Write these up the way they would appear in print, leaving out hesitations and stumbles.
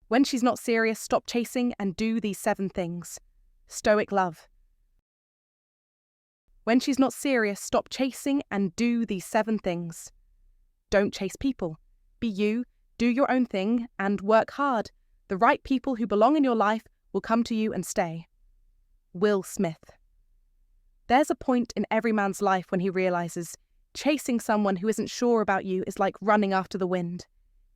When she's not serious, stop chasing and do these 7 things. Stoic love. When she's not serious, stop chasing and do these 7 things. Don't chase people. Be you, do your own thing, and work hard. The right people who belong in your life will come to you and stay. Will Smith. There's a point in every man's life when he realizes chasing someone who isn't sure about you is like running after the wind.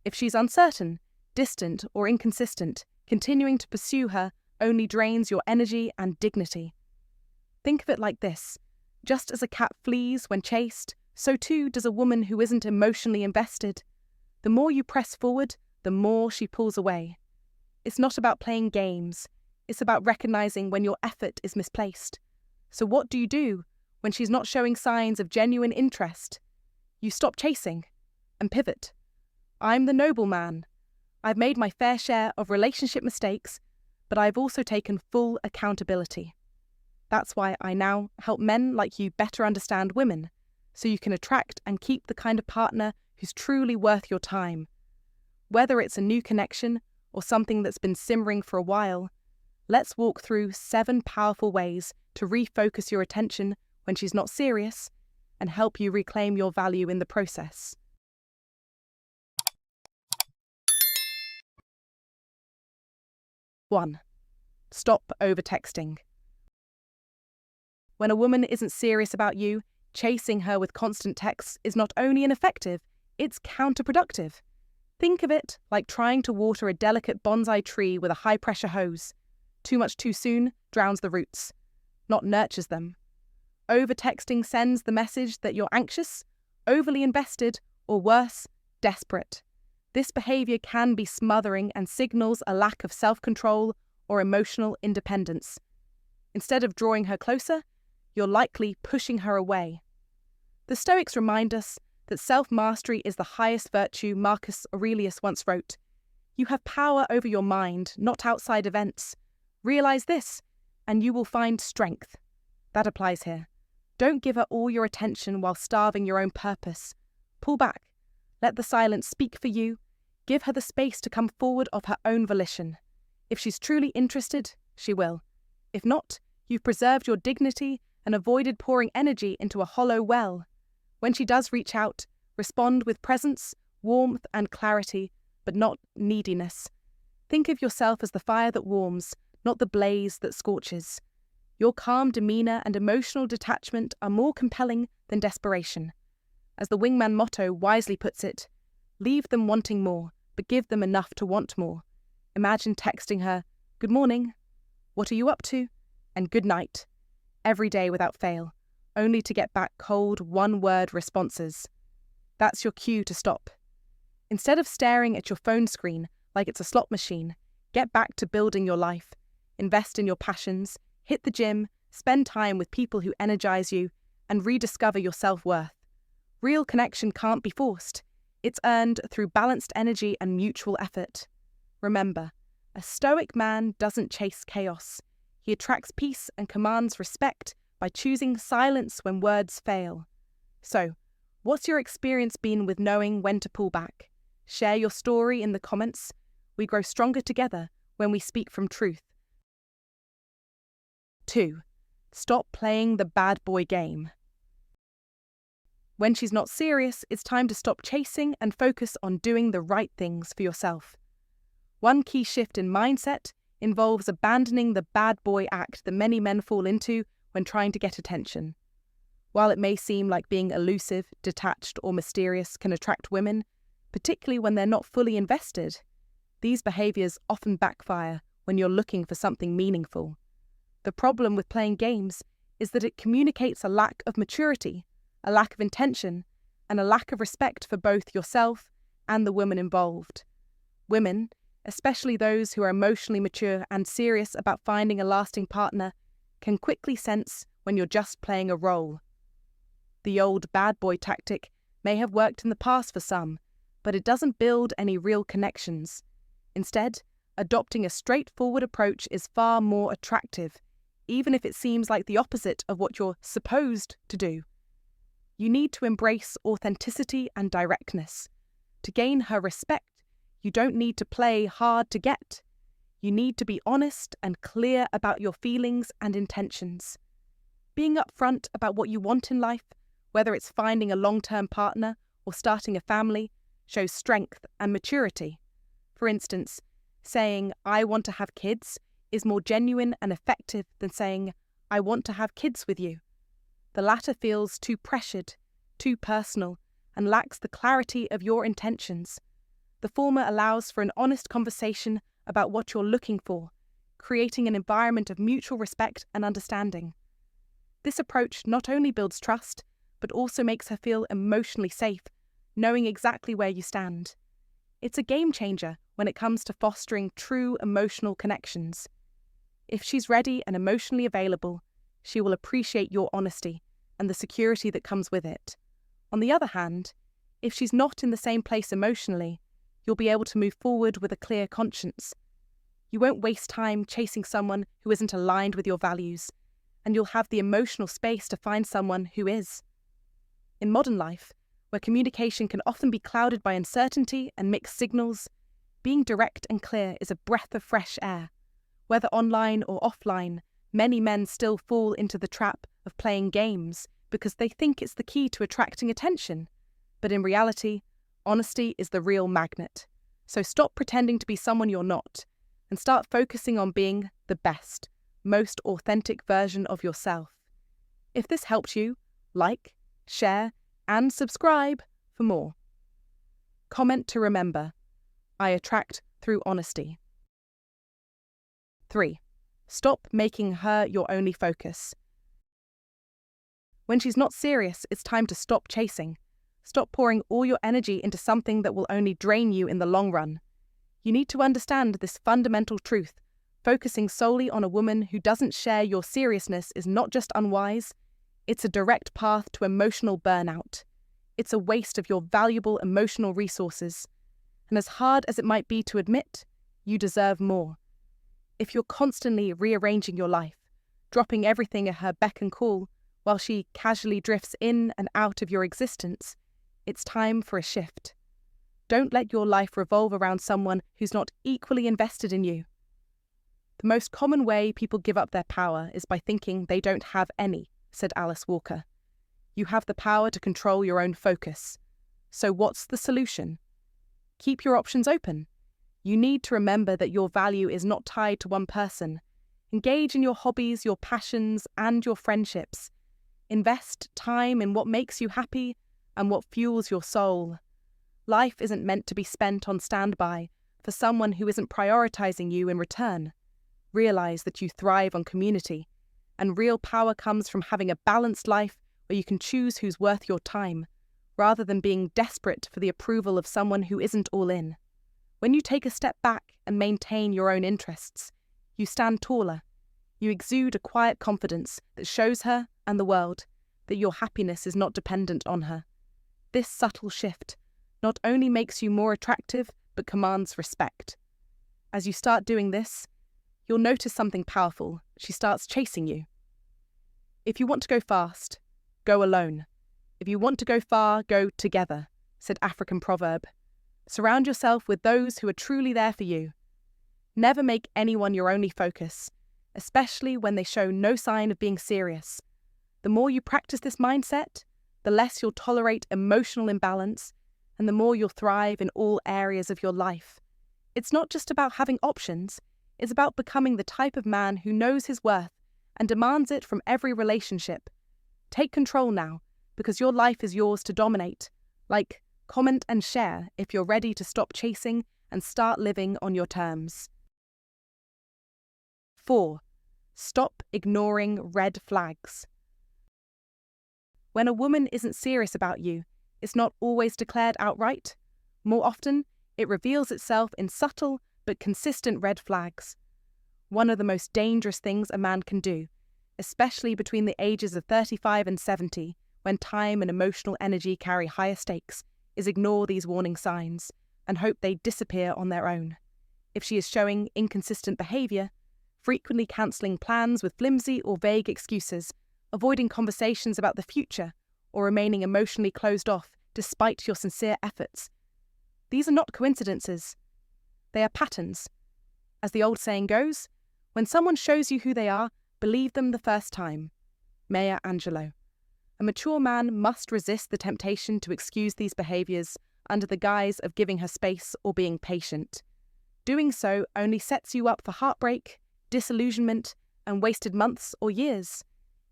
If she's uncertain, distant, or inconsistent, continuing to pursue her only drains your energy and dignity. Think of it like this. Just as a cat flees when chased, so too does a woman who isn't emotionally invested. The more you press forward, the more she pulls away. It's not about playing games. It's about recognizing when your effort is misplaced. So what do you do when she's not showing signs of genuine interest? You stop chasing and pivot. I'm the noble man. I've made my fair share of relationship mistakes, but I've also taken full accountability. That's why I now help men like you better understand women, so you can attract and keep the kind of partner who's truly worth your time. Whether it's a new connection or something that's been simmering for a while, let's walk through 7 powerful ways to refocus your attention when she's not serious and help you reclaim your value in the process. One, stop over-texting. When a woman isn't serious about you, chasing her with constant texts is not only ineffective, it's counterproductive. Think of it like trying to water a delicate bonsai tree with a high-pressure hose. Too much too soon drowns the roots, not nurtures them. Over-texting sends the message that you're anxious, overly invested, or worse, desperate. This behavior can be smothering and signals a lack of self-control or emotional independence. Instead of drawing her closer, you're likely pushing her away. The Stoics remind us that self-mastery is the highest virtue. Marcus Aurelius once wrote, "You have power over your mind, not outside events. Realize this, and you will find strength." That applies here. Don't give her all your attention while starving your own purpose. Pull back. Let the silence speak for you. Give her the space to come forward of her own volition. If she's truly interested, she will. If not, you've preserved your dignity and avoided pouring energy into a hollow well. When she does reach out, respond with presence, warmth, and clarity, but not neediness. Think of yourself as the fire that warms, not the blaze that scorches. Your calm demeanor and emotional detachment are more compelling than desperation. As the wingman motto wisely puts it, leave them wanting more, but give them enough to want more. Imagine texting her, "Good morning," "What are you up to?" and "Good night," every day without fail, only to get back cold, one-word responses. That's your cue to stop. Instead of staring at your phone screen like it's a slot machine, get back to building your life. Invest in your passions, hit the gym, spend time with people who energize you, and rediscover your self-worth. Real connection can't be forced. It's earned through balanced energy and mutual effort. Remember, a stoic man doesn't chase chaos. He attracts peace and commands respect by choosing silence when words fail. So, what's your experience been with knowing when to pull back? Share your story in the comments. We grow stronger together when we speak from truth. 2. Stop playing the bad boy game. When she's not serious, it's time to stop chasing and focus on doing the right things for yourself. One key shift in mindset involves abandoning the bad boy act that many men fall into when trying to get attention. While it may seem like being elusive, detached, or mysterious can attract women, particularly when they're not fully invested, these behaviors often backfire when you're looking for something meaningful. The problem with playing games is that it communicates a lack of maturity, a lack of intention, and a lack of respect for both yourself and the woman involved. Women, especially those who are emotionally mature and serious about finding a lasting partner, can quickly sense when you're just playing a role. The old bad boy tactic may have worked in the past for some, but it doesn't build any real connections. Instead, adopting a straightforward approach is far more attractive, even if it seems like the opposite of what you're supposed to do. You need to embrace authenticity and directness. To gain her respect, You don't need to play hard to get. You need to be honest and clear about your feelings and intentions. Being upfront about what you want in life, whether it's finding a long-term partner or starting a family, shows strength and maturity. For instance, saying, "I want to have kids," is more genuine and effective than saying, "I want to have kids with you." The latter feels too pressured, too personal, and lacks the clarity of your intentions. The former allows for an honest conversation about what you're looking for, creating an environment of mutual respect and understanding. This approach not only builds trust, but also makes her feel emotionally safe, knowing exactly where you stand. It's a game changer when it comes to fostering true emotional connections. If she's ready and emotionally available, she will appreciate your honesty and the security that comes with it. On the other hand, if she's not in the same place emotionally, you'll be able to move forward with a clear conscience. You won't waste time chasing someone who isn't aligned with your values, and you'll have the emotional space to find someone who is. In modern life, where communication can often be clouded by uncertainty and mixed signals, being direct and clear is a breath of fresh air. Whether online or offline, many men still fall into the trap of playing games because they think it's the key to attracting attention. But in reality, honesty is the real magnet. So stop pretending to be someone you're not, and start focusing on being the best, most authentic version of yourself. If this helped you, like, share, and subscribe for more. Comment to remember: I attract through honesty. 3. Stop making her your only focus. When she's not serious, it's time to stop chasing. Stop pouring all your energy into something that will only drain you in the long run. You need to understand this fundamental truth. Focusing solely on a woman who doesn't share your seriousness is not just unwise, it's a direct path to emotional burnout. It's a waste of your valuable emotional resources. And as hard as it might be to admit, you deserve more. If you're constantly rearranging your life, dropping everything at her beck and call, while she casually drifts in and out of your existence, it's time for a shift. Don't let your life revolve around someone who's not equally invested in you. The most common way people give up their power is by thinking they don't have any, said Alice Walker. You have the power to control your own focus. So what's the solution? Keep your options open. You need to remember that your value is not tied to one person. Engage in your hobbies, your passions, and your friendships. Invest time in what makes you happy and what fuels your soul. Life isn't meant to be spent on standby for someone who isn't prioritizing you in return. Realize that you thrive on community, and real power comes from having a balanced life where you can choose who's worth your time, rather than being desperate for the approval of someone who isn't all in. When you take a step back and maintain your own interests, you stand taller. You exude a quiet confidence that shows her and the world that your happiness is not dependent on her. This subtle shift not only makes you more attractive, but commands respect. As you start doing this, you'll notice something powerful. She starts chasing you. If you want to go fast, go alone. If you want to go far, go together, said African proverb. Surround yourself with those who are truly there for you. Never make anyone your only focus, especially when they show no sign of being serious. The more you practice this mindset, the less you'll tolerate emotional imbalance, and the more you'll thrive in all areas of your life. It's not just about having options, it's about becoming the type of man who knows his worth and demands it from every relationship. Take control now, because your life is yours to dominate. Like, comment and share if you're ready to stop chasing and start living on your terms. 4. Stop ignoring red flags. When a woman isn't serious about you, it's not always declared outright. More often, it reveals itself in subtle but consistent red flags. One of the most dangerous things a man can do, especially between the ages of 35 and 70, when time and emotional energy carry higher stakes, is ignore these warning signs and hope they disappear on their own. If she is showing inconsistent behaviour, frequently cancelling plans with flimsy or vague excuses, avoiding conversations about the future, or remaining emotionally closed off despite your sincere efforts, these are not coincidences. They are patterns. As the old saying goes, when someone shows you who they are, believe them the first time. Maya Angelou. A mature man must resist the temptation to excuse these behaviours under the guise of giving her space or being patient. Doing so only sets you up for heartbreak, disillusionment, and wasted months or years.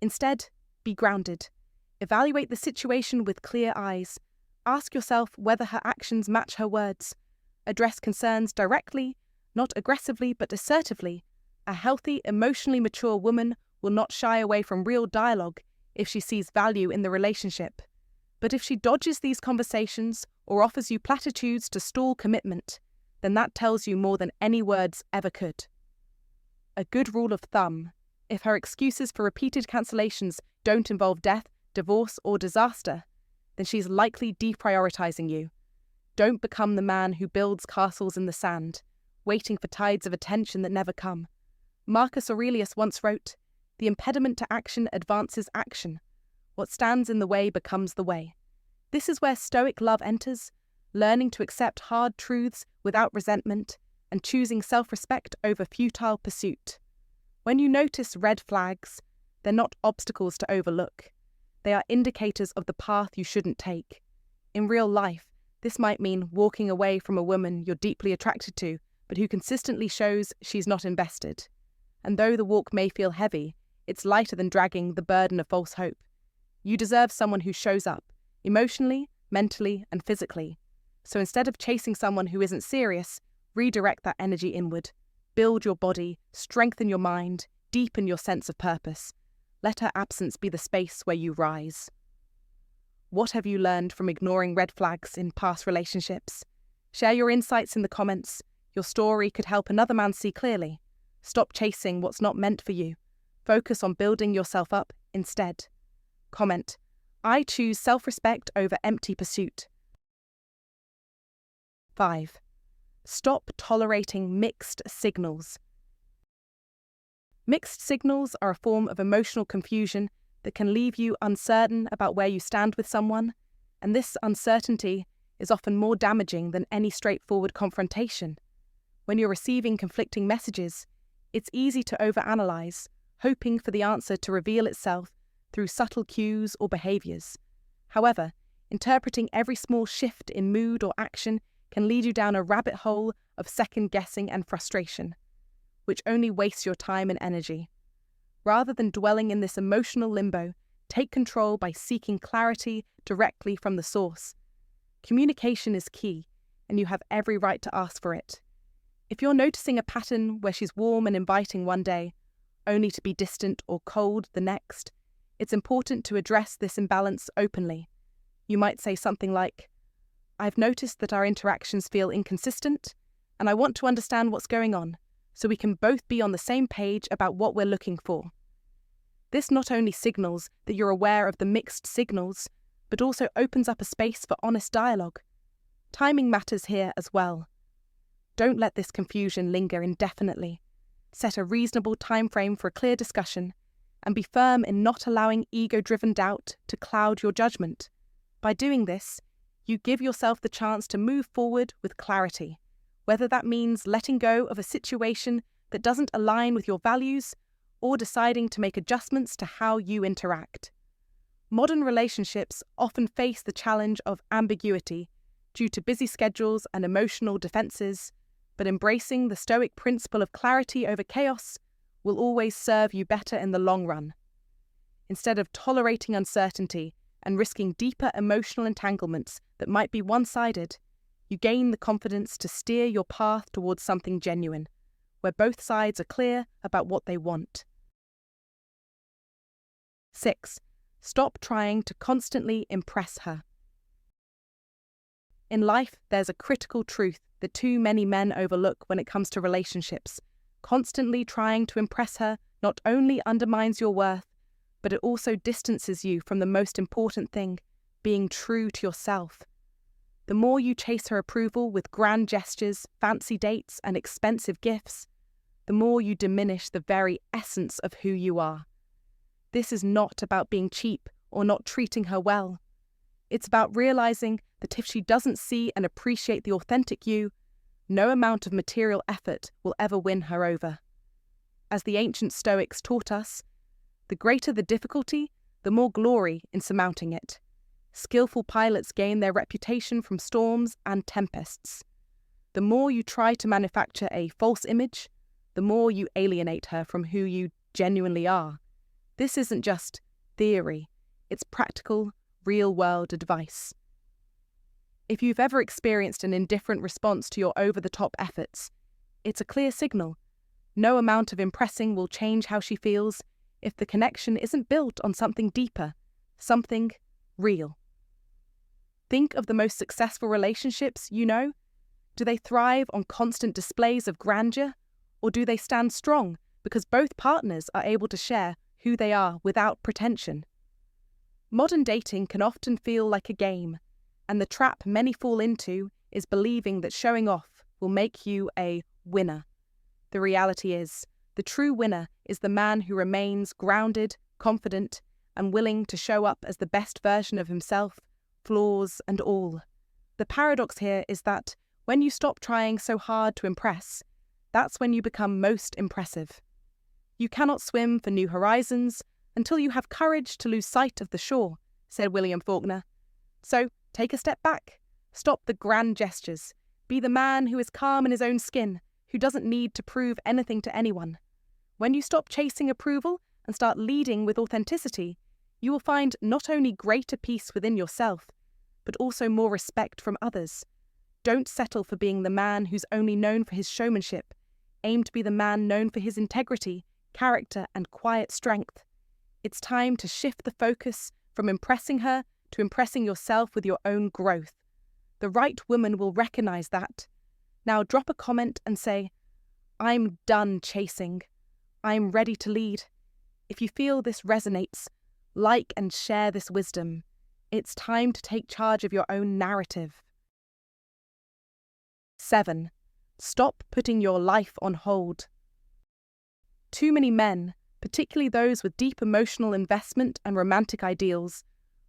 Instead, be grounded. Evaluate the situation with clear eyes. Ask yourself whether her actions match her words. Address concerns directly, not aggressively but assertively. A healthy, emotionally mature woman will not shy away from real dialogue if she sees value in the relationship. But if she dodges these conversations or offers you platitudes to stall commitment, then that tells you more than any words ever could. A good rule of thumb: if her excuses for repeated cancellations don't involve death, divorce, or disaster, then she's likely deprioritizing you. Don't become the man who builds castles in the sand, waiting for tides of attention that never come. Marcus Aurelius once wrote, "The impediment to action advances action. What stands in the way becomes the way." This is where Stoic love enters, learning to accept hard truths without resentment and choosing self-respect over futile pursuit. When you notice red flags, they're not obstacles to overlook. They are indicators of the path you shouldn't take. In real life, this might mean walking away from a woman you're deeply attracted to, but who consistently shows she's not invested. And though the walk may feel heavy, it's lighter than dragging the burden of false hope. You deserve someone who shows up, emotionally, mentally, and physically. So instead of chasing someone who isn't serious, redirect that energy inward. Build your body, strengthen your mind, deepen your sense of purpose. Let her absence be the space where you rise. What have you learned from ignoring red flags in past relationships? Share your insights in the comments. Your story could help another man see clearly. Stop chasing what's not meant for you. Focus on building yourself up instead. Comment: I choose self-respect over empty pursuit. 5. Stop tolerating mixed signals. Mixed signals are a form of emotional confusion that can leave you uncertain about where you stand with someone, and this uncertainty is often more damaging than any straightforward confrontation. When you're receiving conflicting messages, it's easy to overanalyze, hoping for the answer to reveal itself through subtle cues or behaviors. However, interpreting every small shift in mood or action can lead you down a rabbit hole of second-guessing and frustration, which only wastes your time and energy. Rather than dwelling in this emotional limbo, take control by seeking clarity directly from the source. Communication is key, and you have every right to ask for it. If you're noticing a pattern where she's warm and inviting one day, only to be distant or cold the next, it's important to address this imbalance openly. You might say something like, "I've noticed that our interactions feel inconsistent, and I want to understand what's going on, so we can both be on the same page about what we're looking for." This not only signals that you're aware of the mixed signals, but also opens up a space for honest dialogue. Timing matters here as well. Don't let this confusion linger indefinitely. Set a reasonable time frame for a clear discussion, and be firm in not allowing ego-driven doubt to cloud your judgment. By doing this, you give yourself the chance to move forward with clarity, whether that means letting go of a situation that doesn't align with your values or deciding to make adjustments to how you interact. Modern relationships often face the challenge of ambiguity due to busy schedules and emotional defenses, but embracing the Stoic principle of clarity over chaos will always serve you better in the long run. Instead of tolerating uncertainty and risking deeper emotional entanglements that might be one-sided, you gain the confidence to steer your path towards something genuine, where both sides are clear about what they want. 6. Stop trying to constantly impress her. In life, there's a critical truth that too many men overlook when it comes to relationships. Constantly trying to impress her not only undermines your worth, but it also distances you from the most important thing, being true to yourself. The more you chase her approval with grand gestures, fancy dates, and expensive gifts, the more you diminish the very essence of who you are. This is not about being cheap or not treating her well. It's about realizing that if she doesn't see and appreciate the authentic you, No amount of material effort will ever win her over. As the ancient Stoics taught us, the greater the difficulty, the more glory in surmounting it. Skillful pilots gain their reputation from storms and tempests. The more you try to manufacture a false image, the more you alienate her from who you genuinely are. This isn't just theory, it's practical, real-world advice. If you've ever experienced an indifferent response to your over-the-top efforts, it's a clear signal. No amount of impressing will change how she feels if the connection isn't built on something deeper, something real. Think of the most successful relationships you know. Do they thrive on constant displays of grandeur, or do they stand strong because both partners are able to share who they are without pretension? Modern dating can often feel like a game, and the trap many fall into is believing that showing off will make you a winner. The reality is, the true winner is the man who remains grounded, confident, and willing to show up as the best version of himself, flaws and all. The paradox here is that when you stop trying so hard to impress, that's when you become most impressive. You cannot swim for new horizons until you have courage to lose sight of the shore, said William Faulkner. So, take a step back. Stop the grand gestures. Be the man who is calm in his own skin, who doesn't need to prove anything to anyone. When you stop chasing approval and start leading with authenticity, you will find not only greater peace within yourself, but also more respect from others. Don't settle for being the man who's only known for his showmanship. Aim to be the man known for his integrity, character, and quiet strength. It's time to shift the focus from impressing her to impressing yourself with your own growth. The right woman will recognize that. Now drop a comment and say, "I'm done chasing. I'm ready to lead." If you feel this resonates, like and share this wisdom. It's time to take charge of your own narrative. 7. Stop putting your life on hold. Too many men, particularly those with deep emotional investment and romantic ideals,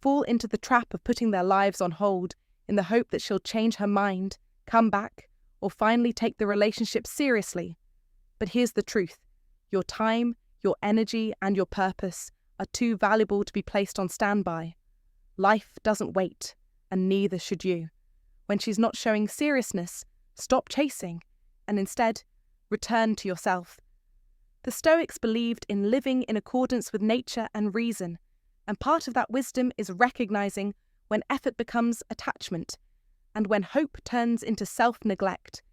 fall into the trap of putting their lives on hold in the hope that she'll change her mind, come back, or finally take the relationship seriously. But here's the truth. Your time, your energy, and your purpose are too valuable to be placed on standby. Life doesn't wait, and neither should you. When she's not showing seriousness, stop chasing, and instead, return to yourself. The Stoics believed in living in accordance with nature and reason, and part of that wisdom is recognizing when effort becomes attachment, and when hope turns into self-neglect.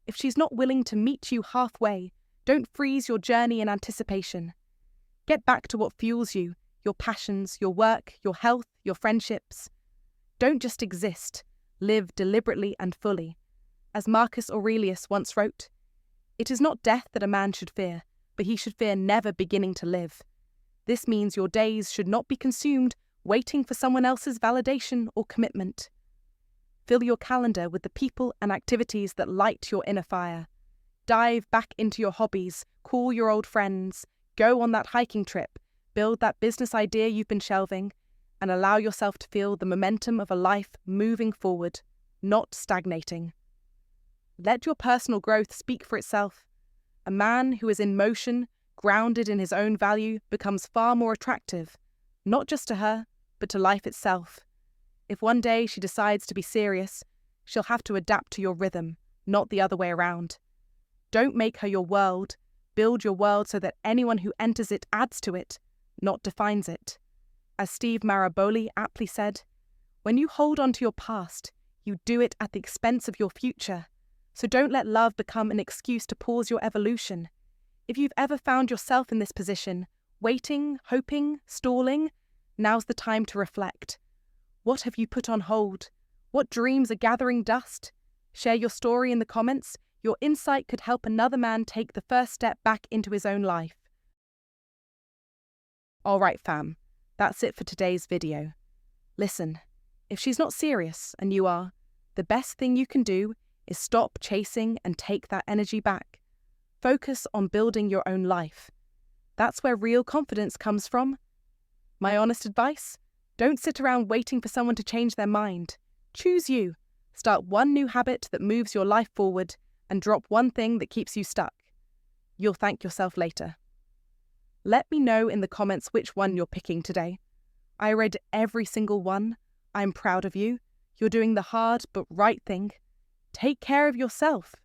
If she's not willing to meet you halfway, don't freeze your journey in anticipation. Get back to what fuels you, your passions, your work, your health, your friendships. Don't just exist, live deliberately and fully. As Marcus Aurelius once wrote, "It is not death that a man should fear, but he should fear never beginning to live." This means your days should not be consumed waiting for someone else's validation or commitment. Fill your calendar with the people and activities that light your inner fire. Dive back into your hobbies, call your old friends, go on that hiking trip, build that business idea you've been shelving, and allow yourself to feel the momentum of a life moving forward, not stagnating. Let your personal growth speak for itself. A man who is in motion, grounded in his own value, becomes far more attractive, not just to her, but to life itself. If one day she decides to be serious, she'll have to adapt to your rhythm, not the other way around. Don't make her your world. Build your world so that anyone who enters it adds to it, not defines it. As Steve Maraboli aptly said, "When you hold on to your past, you do it at the expense of your future. So don't let love become an excuse to pause your evolution. If you've ever found yourself in this position, waiting, hoping, stalling, now's the time to reflect. What have you put on hold? What dreams are gathering dust? Share your story in the comments. Your insight could help another man take the first step back into his own life. Alright fam, that's it for today's video. Listen, if she's not serious and you are, the best thing you can do is stop chasing and take that energy back. Focus on building your own life. That's where real confidence comes from. My honest advice? Don't sit around waiting for someone to change their mind. Choose you. Start one new habit that moves your life forward and drop one thing that keeps you stuck. You'll thank yourself later. Let me know in the comments which one you're picking today. I read every single one. I'm proud of you. You're doing the hard but right thing. Take care of yourself.